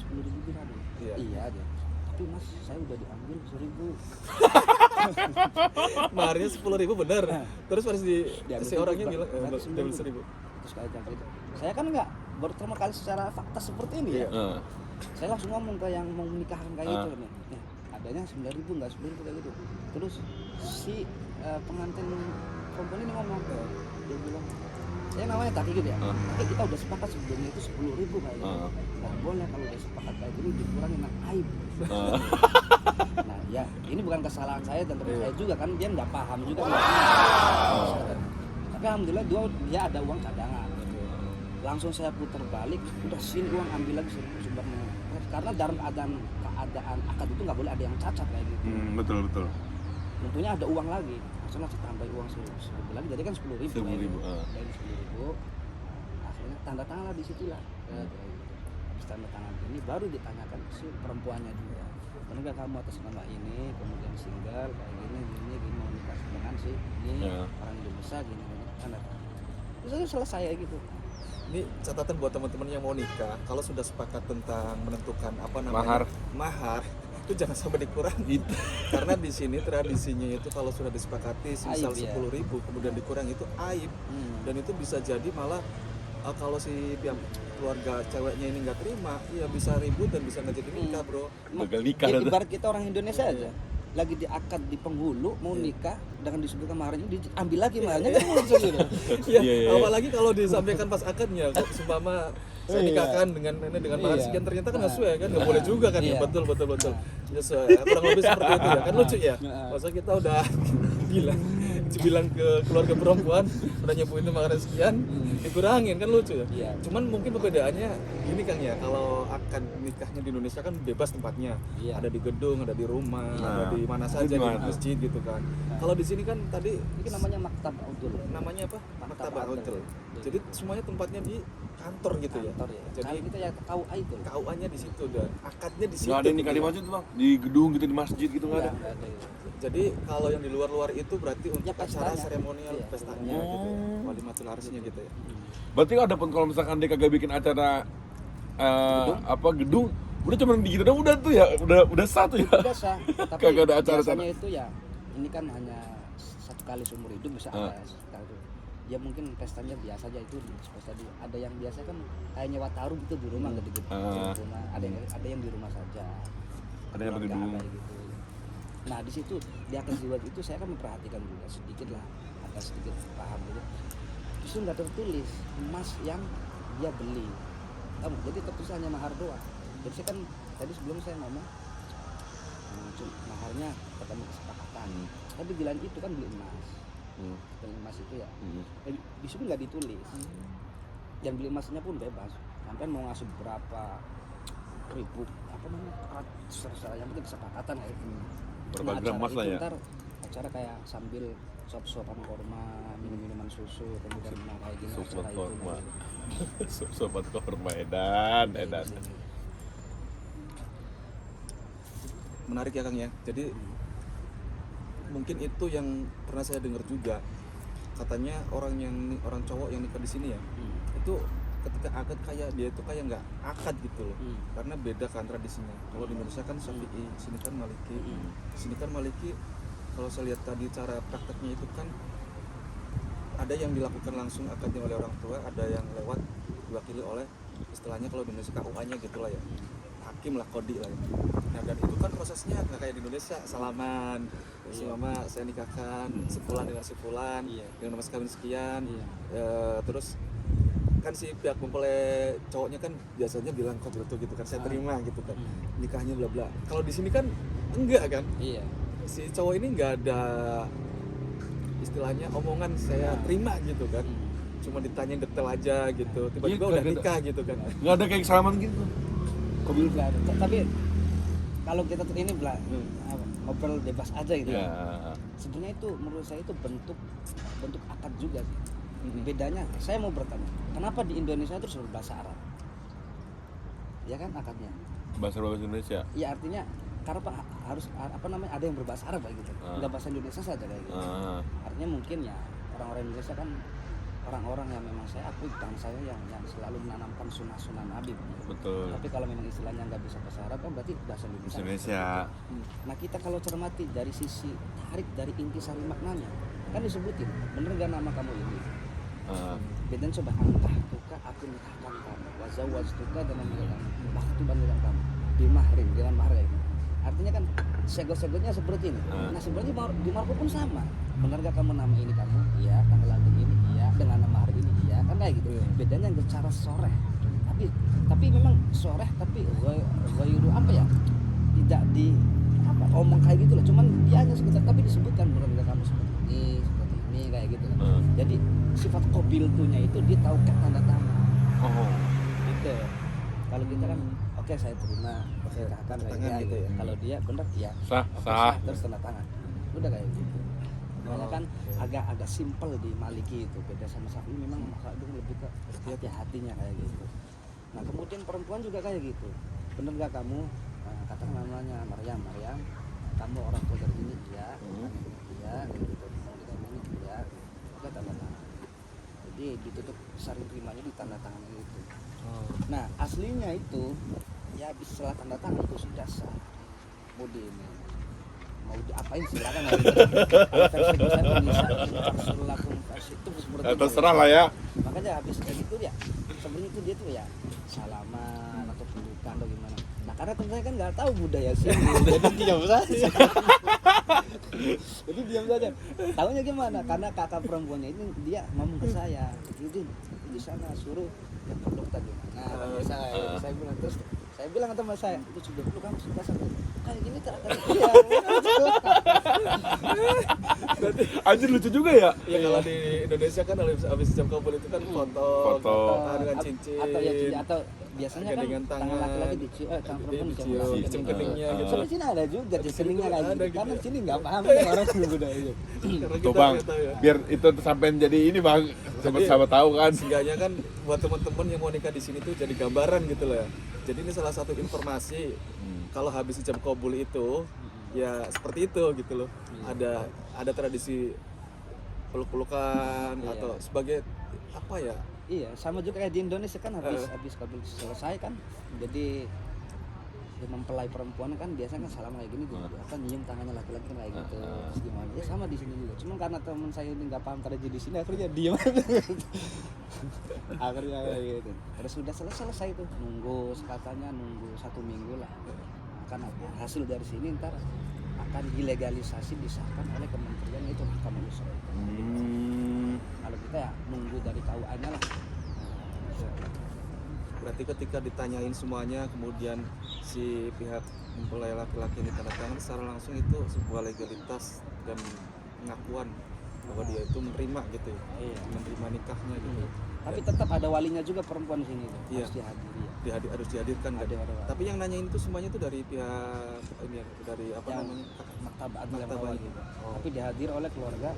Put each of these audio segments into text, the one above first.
udah 10.000 dirham. Iya aja. Tapi mas saya udah diambil 10.000. Maharnya 10.000 bener. Terus harus si orangnya bilang diambil 1.000. Terus kayak gitu. Saya kan nggak baru pertama kali secara fakta seperti ini ya. Saya langsung ngomong ke yang mau menikahkan kayak gitu nih. Ya, adanya 9.000 nggak 10.000 kayak gitu. Terus si pengantin perempuan ini ngomong, dia bilang, saya namanya Taki gitu ya. Tapi kita udah sepakat sebelumnya itu 10.000 kayak gitu. Nggak boleh kalau udah sepakat kayak gini dikurangin aib. Nah ya ini bukan kesalahan saya dan teman saya juga kan, dia nggak paham juga. Tapi alhamdulillah dia ada uang cadangan. Langsung saya putar balik, udah sini uang ambil lagi sumbernya. Karena dalam keadaan akad itu nggak boleh ada yang cacat kayak gitu. Betul. Tentunya ada uang lagi, langsung tambah uang 10.000 lagi, jadi kan 10.000. 10.000. Dari 10.000, akhirnya tanda tangan lah di situ lah. Habis tanda tangan ini baru ditanyakan si perempuannya juga. Kenapa kamu atas nama ini, kemudian single kayak gini mau nikah dengan si ini orang Indonesia gini tanda tangan. Terus itu selesai gitu. Ini catatan buat teman-teman yang mau nikah, kalau sudah sepakat tentang menentukan apa namanya mahar itu jangan sampai dikurangi. Karena di sini tradisinya itu kalau sudah disepakati misal 10.000 kemudian dikurangi itu aib. Dan itu bisa jadi malah kalau si pihak keluarga ceweknya ini nggak terima, ya bisa ribut dan bisa nggak jadi nikah, bro. Gagal nikah. Ibarat kita orang Indonesia aja. Lagi diakad di penghulu mau nikah dengan disebutkan maharnya diambil lagi maharnya kan lucu gitu. Apalagi kalau disampaikan pas akadnya kok seumpama saya nikahkan dengan mahar sekian ternyata kan nggak sesuai kan, nggak boleh juga kan. Betul sesuai kurang lebih seperti itu ya kan, lucu ya. Masa kita udah bilang ke keluarga perempuan udah nyebutin maharnya sekian dikurangin kan, lucu ya. Cuman mungkin perbedaannya gini Kang ya, kalau akad nikahnya di Indonesia kan bebas tempatnya, ada di gedung, ada di rumah, ada di mana saja, di masjid gitu kan. Kalau di sini kan tadi ini namanya maktab udul. Namanya apa? Maktab udul. Jadi semuanya tempatnya di kantor gitu ya. Jadi kita ya KUA itu. KUA-nya di situ dan akadnya di situ. Nggak ada nikah di masjid tuh bang, di gedung gitu, di masjid gitu nggak ada. Jadi kalau yang di luar itu berarti untuk acara seremonial pestanya gitu, walimatul arsnya gitu ya. Berarti ada pun kalau misalkan dia kagak bikin acara gedung, udah cuma di gedung udah tuh ya, udah satu ya. Udah sah. Tapi kagak ada acara biasanya itu ya, ini kan hanya satu kali seumur hidup bisa ada sekali. Ya mungkin pestanya biasa aja itu pesta di. Ada yang biasa kan kayak nyewa taruh gitu di rumah gede-gede. Rumah. Ada yang di rumah saja. Ada yang di gedung. Gitu. Nah di situ di akad ziwaj itu saya kan memperhatikan juga sedikit lah, agak sedikit paham gitu. Justru nggak tertulis emas yang dia beli. Jadi tertulis hanya mahar doang. Jadi saya kan tadi sebelum saya ngomong maharnya ketemu kesepakatan. Tapi bilang itu kan beli emas. Beli emas itu ya. Di situ nggak ditulis. Yang beli emasnya pun bebas. Sampai mau ngasih berapa ribu serasa yang penting kesepakatan ya. Berapa gram emas lah ya. Ntar acara kayak sambil sop-sopan korma, minum-minuman susu, kemudian kayak gini acara korma. itu. Sobat korma edan. Menarik ya Kang ya. Jadi mungkin itu yang pernah saya dengar juga. Katanya orang cowok yang nikah di sini ya. Itu ketika akad kayak dia itu kayak nggak akad gitu loh. Karena beda kan tradisinya. Kalau di Indonesia kan Syafi'i, sini kan Maliki. Sini kan Maliki, kalau saya lihat tadi cara prakteknya itu kan ada yang dilakukan langsung akadnya oleh orang tua, ada yang lewat diwakili oleh istilahnya kalau di Indonesia KUA-nya gitulah ya. Hakim lah, kodi lah ya. Nah dan itu kan prosesnya nggak kayak di Indonesia, salaman, selama saya nikahkan sebulan dengan sebulan dengan mas kawin sekian, terus kan si pihak mempelai cowoknya kan biasanya bilang kok betul gitu kan, saya terima gitu kan, nikahnya bla bla. Kalau di sini kan enggak kan, si cowok ini nggak ada istilahnya omongan saya terima gitu kan, cuma ditanya detail aja gitu, tiba-tiba udah nikah gitu kan, nggak ada kayak salaman gitu. Tapi kalau kita ini ngobrol bebas aja gitu. Sebenarnya itu menurut saya itu bentuk akad juga sih. Bedanya, saya mau bertanya, kenapa di Indonesia terus berbahasa Arab? Ya kan akadnya. Bahasa Indonesia. Iya artinya karena harus ada yang berbahasa Arab kayak gitu. Enggak bahasa Indonesia saja kayak gitu. Artinya mungkin ya orang-orang Indonesia kan orang-orang yang memang saya akui dan saya yang selalu menanamkan sunnah-sunnah Nabi. Betul. Tapi kalau memang istilahnya nggak bisa bahasa Arab kan berarti bahasa Indonesia. Nah kita kalau cermati dari sisi tarik dari intisari maknanya kan disebutin, bener gak nama kamu ini? Beden coba angkah tuka aku nikahkan kamu, wazawaj tuka dengan maktuban dengan kamu, dimahrin dengan mahar kayak gitu. Artinya kan sego-segonya seperti ini. Nah sebenarnya di marco pun sama. Bener gak kamu nama ini kamu? Iya. Tanggal lahir ini? Iya. Dengan nama mahar ini? Iya. Kan kayak gitu. Bedanya cara soreh. Tapi memang soreh tapi wayuru apa ya? Tidak di apa omong kayak gitu loh. Cuman dia hanya sekitar tapi disebutkan bener gak kamu seperti ini kayak gitu. Jadi sifat qabiltunya itu dia tahu tanda tangan. Gitu. Kalau kita kan oke saya terima, saya akan kayak gitu ya. Kalau dia benar ya sah terus tanda tangan. Udah kayak gitu. Makanya kan agak simpel di Maliki itu, beda sama Syafi'i memang kadang lebih ke hati-hatinya kayak gitu. Nah, kemudian perempuan juga kayak gitu. Bener gak kamu katakan namanya Maryam, kamu orang tua dari ini iya, gitu. Ini iya. Udah tanda tangan. Jadi ditutup sari terimanya di tanda tangan itu. Nah aslinya itu ya habis setelah tanda tangan itu sudah sah. Budi ini mau diapain silakan aja. Versi saya bisa langsung versi itu seperti itu. Terserah lah ya. Makanya habis kayak gitu ya sebenarnya itu dia tuh ya salaman atau pelukan atau gimana. Nah karena teman-teman kan nggak tahu budaya sini jadi diam saja. Jadi diam saja. Tahunya gimana? Karena kakak perempuannya ini dia ngomong ke saya, "Jadi di sana suruh yang peluk tadi." Nah, saya bilang terus saya bilang ke teman saya, "Itu sudah peluk kamu sudah sampai kayak gini terakhir." Iya. Anjir lucu juga ya. Ya kalau di Indonesia kan habis jam kabul itu kan foto dengan cincin atau biasanya kan tangan laki-laki tangan perempuan dicium keningnya gitu. Sampai sini ada juga keningnya kayak gitu. Karena sini nggak paham orang budaya. Tuh bang, biar itu sampai jadi ini bang, sama tahu kan. Seenggaknya kan buat teman-teman yang mau nikah di sini tuh jadi gambaran gitu loh ya. Jadi ini salah satu informasi kalau habis jam kabul itu ya seperti itu gitu loh. Ada tradisi peluk-pelukan atau sebagai apa ya? Iya, sama juga kayak di Indonesia kan habis kabul selesai kan. Jadi mempelai perempuan kan biasanya kan salam kayak gini apa nyium tangannya laki-laki kan kayak gitu. Terus gimana? Ya sama di sini juga. Cuma karena teman saya ini nggak paham tradisi di sini akhirnya diam. Akhirnya kayak gitu. Terus sudah selesai itu nunggu 1 minggu lah. Karena hasil dari sini ntar akan dilegalisasi disahkan oleh kementerian itu Mahkamah Usra. Kalau kita ya nunggu dari KUA-nya lah. Berarti ketika ditanyain semuanya kemudian si pihak mempelai laki-laki ini tanda tangan secara langsung itu sebuah legalitas dan pengakuan bahwa dia itu menerima gitu ya. Menerima nikahnya gitu. Tapi tetap ada walinya juga perempuan sini tuh. Iya. Harus dihadiri. Harus dihadirkan kan. Tapi yang nanyain itu semuanya itu dari pihak ini dari apa yang namanya? Maktabah gitu. Tapi dihadir oleh keluarga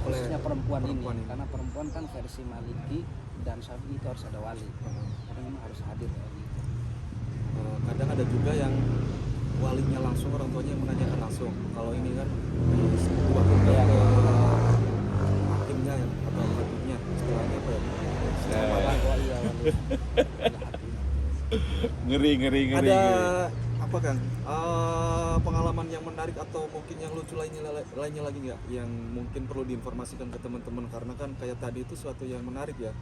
khususnya perempuan ini. Karena perempuan kan versi Maliki dan Syafi'i itu harus ada wali. Karena memang harus hadir. Kadang ada juga yang walinya langsung, orang tuanya yang menanyakan langsung. Kalau ini kan diwakilkan ke hakimnya atau hakimnya, istilahnya apa ya? Ngeri. Ada apa kan? Pengalaman yang menarik atau mungkin yang lucu lainnya lagi nggak? Yang mungkin perlu diinformasikan ke teman-teman karena kan kayak tadi itu suatu yang menarik ya.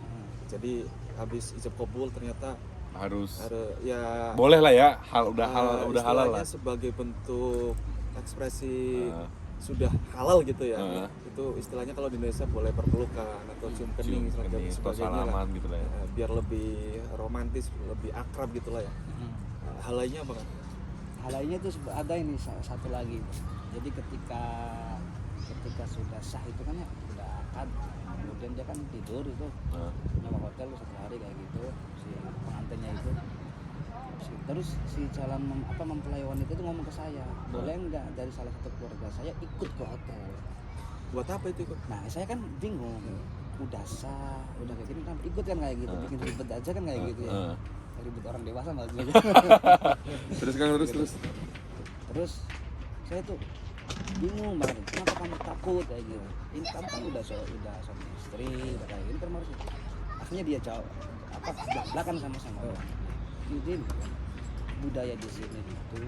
Jadi habis ijab kabul ternyata harus ya boleh lah ya, udah halal lah. Sebagai bentuk ekspresi sudah halal gitu ya. Itu istilahnya kalau di Indonesia boleh berpelukan atau cium kening atau salaman gitu lah ya. Biar lebih romantis, lebih akrab gitu lah ya. Hal lainnya apa kan? Hal lainnya itu ada ini satu lagi. Jadi ketika sudah sah itu kan ya udah akad, kemudian dia kan tidur itu nyewa hotel 1 hari kayak gitu si pengantinnya itu. Terus si calon mempelai wanita itu ngomong ke saya, boleh nggak dari salah satu keluarga saya ikut ke hotel? Buat apa itu ikut? Nah saya kan bingung, udah sah, udah kayak gini kan ikut kan kayak gitu, bikin ribet aja kan kayak gitu ya. Ribet orang dewasa maksudnya. Terus kan terus saya tuh bingung banget, kenapa kamu takut kayak gitu, ini kamu kan udah suami istri udah kayak gini kan harus. Akhirnya dia jawab belak-belakan sama jadi budaya di sini itu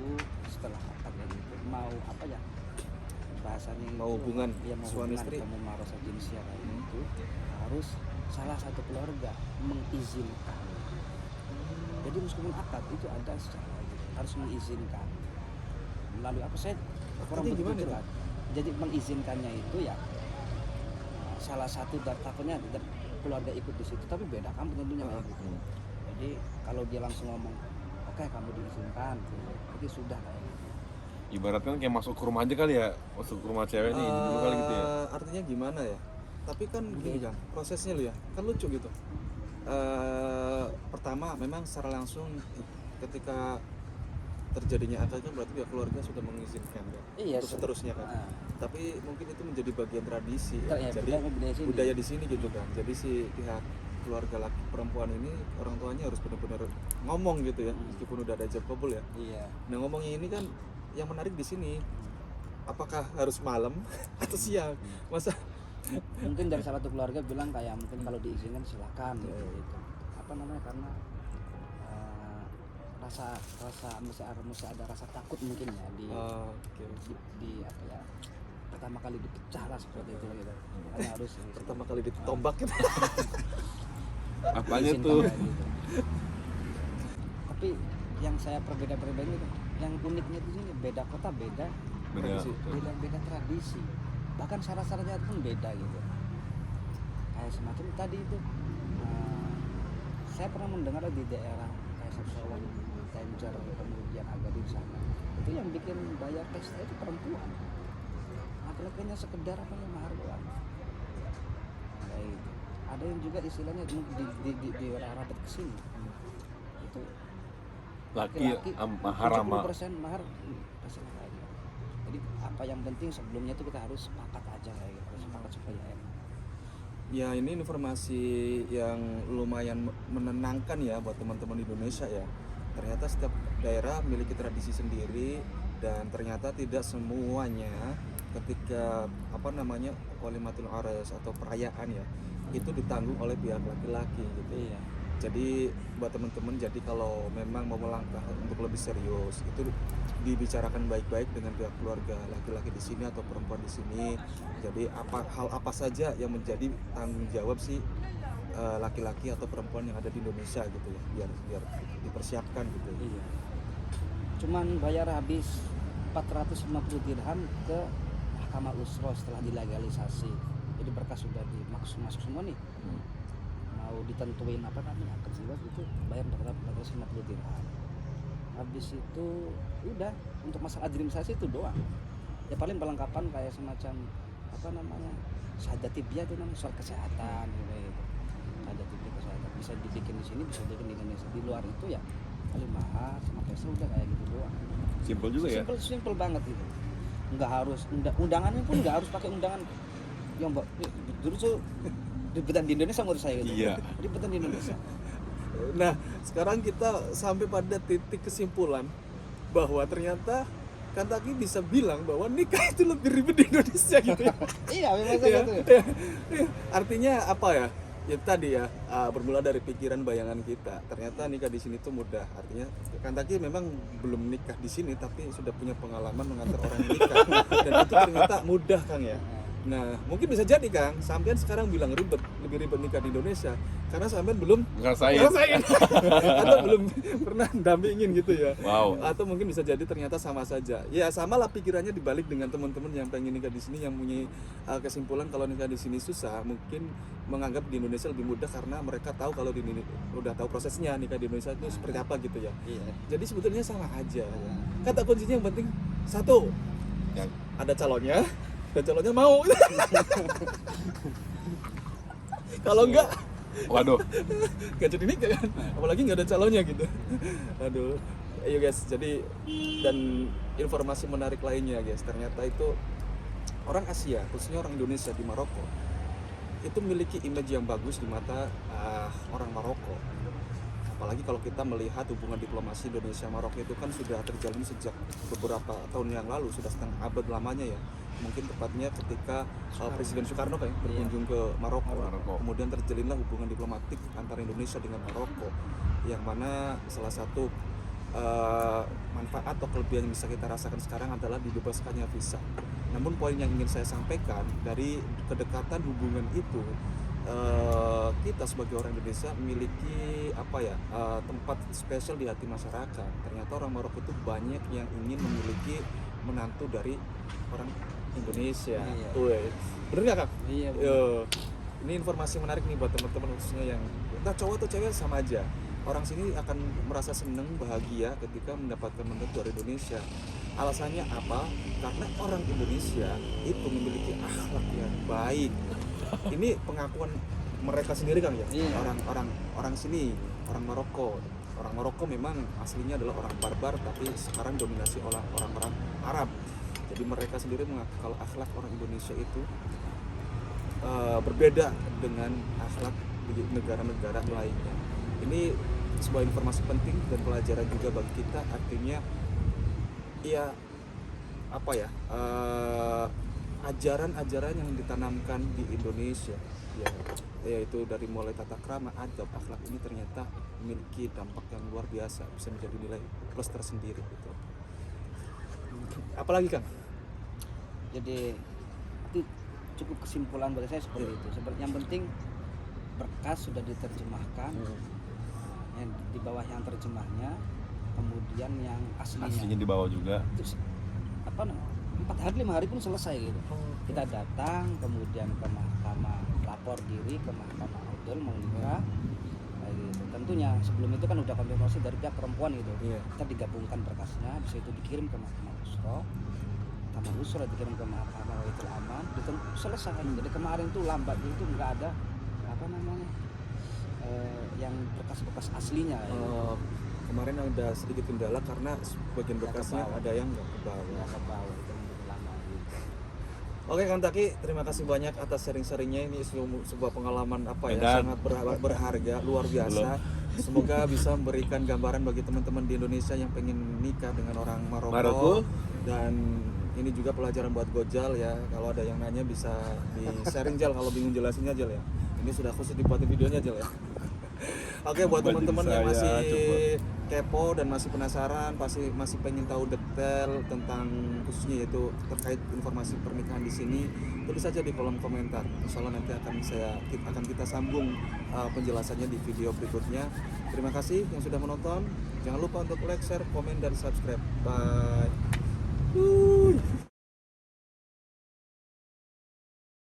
setelah akad kayak gitu mau apa ya bahasanya Mau itu, hubungan ya mau suami hubungan, istri. mau marosa jinsia kayak gitu harus salah satu keluarga mengizinkan. Jadi meskipun akad itu ada secara gitu, harus mengizinkan melalui apa saya kurang Akadnya begitu gimana jelas. Jadi mengizinkannya itu ya salah satu takutnya keluarga ikut di situ tapi beda kan tentunya kayak gitu. Jadi kalau dia langsung ngomong oke kamu diizinkan jadi sudah kayak gitu. Ibaratkan kayak masuk ke rumah aja kali ya, masuk ke rumah cewek nih dulu kali gitu ya. Artinya gimana ya? Tapi kan gini kan, prosesnya lo ya, kan lucu gitu. Pertama memang secara langsung ketika terjadinya akad kan berarti pihak keluarga sudah mengizinkan kan, Iya, untuk seterusnya kan. Nah, Tapi mungkin itu menjadi bagian tradisi ya. ya, Jadi budaya budaya di sini gitu kan. Jadi si pihak keluarga laki perempuan ini orang tuanya harus benar-benar ngomong gitu ya, meskipun udah ada ijab kabul ya. iya. Nah ngomongnya ini kan yang menarik di sini, apakah harus malam atau siang? Masa Mungkin dari salah satu keluarga bilang kayak mungkin kalau diizinkan silakan gitu. Apa namanya karena rasa mesti ada rasa takut mungkin ya oke. di apa ya pertama kali dipecah lah seperti itu gitu. Makanya harus Pertama kali ditombak gitu. Apanya diizinkan tuh? kayak gitu. Tapi yang saya perbeda-perbeda itu yang uniknya di sini beda kota beda Beda. tradisi bahkan syarat-syaratnya pun beda gitu kayak semacam tadi itu saya pernah mendengar di daerah kayak Sarsowan, Tenjer, kemudian Agadir sana itu yang bikin bayar pesta itu perempuan laki-lakinya sekedar apa ya mahar doang kayak gitu. Ada yang juga istilahnya di rapat kesini itu Laki mahar sama 70% mahar pasti mahar aja. Jadi apa yang penting sebelumnya itu kita harus sepakat aja kayak gitu, harus sepakat supaya enak. Ya ini informasi yang lumayan menenangkan ya buat teman-teman Indonesia ya. Ternyata setiap daerah memiliki tradisi sendiri dan ternyata tidak semuanya ketika walimatul aras atau perayaan ya itu ditanggung oleh pihak laki-laki gitu. Iya. Jadi buat teman-teman, jadi kalau memang mau melangkah untuk lebih serius itu dibicarakan baik-baik dengan pihak keluarga laki-laki di sini atau perempuan di sini. Jadi hal apa saja yang menjadi tanggung jawab si laki-laki atau perempuan yang ada di Indonesia gitu ya, biar dipersiapkan gitu. Iya. Cuman bayar habis 450 dirham ke Mahkamah Usra setelah dilegalisasi. Jadi berkas sudah masuk semua nih. Mau ditentuin apa namanya akad siwas itu bayar 450 dirham. Habis itu udah untuk masalah administrasi itu doang. Ya paling perlengkapan kayak semacam apa namanya syahadat tibiah itu namanya soal kesehatan gitu. Syahadat tibiah kesehatan bisa dibikin di sini bisa dibikin di Indonesia. Di luar itu ya paling mahal sama pesta udah kayak gitu doang. Simpel juga ya. Simpel banget gitu. Nggak harus undangannya pun nggak harus pakai undangan yang dulu tuh ribetan di Indonesia menurut saya gitu. Iya. Ribetan di Indonesia. Nah, sekarang kita sampai pada titik kesimpulan bahwa ternyata Kantaki bisa bilang bahwa nikah itu lebih ribet di Indonesia gitu ya. Iya, memang Ya, gitu. ya. Artinya apa ya? Ya tadi ya, bermula dari pikiran bayangan kita. Ternyata nikah di sini tuh mudah. Artinya Kantaki memang belum nikah di sini tapi sudah punya pengalaman mengantar orang nikah. Dan itu ternyata mudah, Kang ya. Nah, mungkin bisa jadi Kang, sampean sekarang bilang lebih ribet nikah di Indonesia karena sampean belum Ngerasain. atau belum pernah dampingin gitu ya. Wow. Atau mungkin bisa jadi ternyata sama saja. Ya sama lah pikirannya dibalik dengan teman-teman yang pengen nikah di sini yang punya kesimpulan kalau nikah di sini susah, mungkin menganggap di Indonesia lebih mudah karena mereka tahu kalau di udah tahu prosesnya nikah di Indonesia itu seperti apa gitu ya. Iya. Jadi sebetulnya sama aja. Kata kuncinya yang penting satu, Yang- ada calonnya dan calonnya mau. Kalau enggak Waduh. nggak jadi nikah kan, apalagi nggak ada calonnya gitu. Aduh, ayo guys, jadi dan informasi menarik lainnya guys, ternyata itu orang Asia, khususnya orang Indonesia di Maroko itu memiliki image yang bagus di mata orang Maroko. Apalagi kalau kita melihat hubungan diplomasi Indonesia Maroko itu kan sudah terjalin sejak beberapa tahun yang lalu, sudah setengah abad lamanya ya. Mungkin tepatnya ketika Presiden Soekarno kan berkunjung ke Maroko. Kemudian terjalinlah hubungan diplomatik antara Indonesia dengan Maroko, yang mana salah satu manfaat atau kelebihan yang bisa kita rasakan sekarang adalah dibebaskannya visa. Namun poin yang ingin saya sampaikan dari kedekatan hubungan itu, kita sebagai orang Indonesia memiliki tempat spesial di hati masyarakat. Ternyata orang Maroko itu banyak yang ingin memiliki menantu dari orang Indonesia. Bener nggak Kak? Iya. Ini informasi menarik nih buat teman-teman khususnya yang entah cowok atau cewek sama aja. Orang sini akan merasa seneng, bahagia ketika mendapatkan menantu dari Indonesia. Alasannya apa? Karena orang Indonesia itu memiliki akhlak yang baik. Ini pengakuan mereka sendiri Kang ya. Orang sini, orang Maroko. Orang Maroko memang aslinya adalah orang barbar, tapi sekarang dominasi oleh orang-orang Arab. Jadi mereka sendiri mengaku kalau akhlak orang Indonesia itu berbeda dengan akhlak di negara-negara lainnya. Ini sebuah informasi penting dan pelajaran juga bagi kita. Artinya ajaran-ajaran yang ditanamkan di Indonesia yaitu dari mulai tata krama, adab, akhlak ini ternyata memiliki dampak yang luar biasa, bisa menjadi nilai plus tersendiri gitu. Apalagi Kang? Jadi itu cukup kesimpulan bagi saya seperti itu. Seperti yang penting berkas sudah diterjemahkan, yang di bawah yang terjemahnya, kemudian yang aslinya di bawah juga. Terus 4 hari 5 hari pun selesai gitu. Kita datang kemudian ke mahkamah, lapor diri ke mahkamah Udol Menglikra gitu. Tentunya sebelum itu kan udah konfirmasi dari pihak perempuan gitu. Kita digabungkan berkasnya, bisa itu dikirim ke mahkamah Usra, dikirim ke mahkamah Waitul Aman, selesai. Jadi kemarin tuh lambat itu nggak ada yang berkas-berkas aslinya. Kemarin ada sedikit kendala karena sebagian berkasnya ada yang nggak ke bawah. Itu lama gitu. Oke Kang Taki, terima kasih banyak atas sharing-sharingnya. Ini sebuah pengalaman sangat berharga, luar biasa. Semoga bisa memberikan gambaran bagi teman-teman di Indonesia yang pengen nikah dengan orang Maroko. Dan ini juga pelajaran buat Gojal ya. Kalau ada yang nanya bisa di sharing Jal, kalau bingung jelasinnya Jal ya. Ini sudah khusus dibuatin videonya Jal ya. Oke, buat teman-teman yang masih kepo dan masih penasaran, masih pengen tahu detail tentang khususnya yaitu terkait informasi pernikahan di sini, tulis saja di kolom komentar. Insya Allah nanti akan kita sambung penjelasannya di video berikutnya. Terima kasih yang sudah menonton. Jangan lupa untuk like, share, komen, dan subscribe. Bye.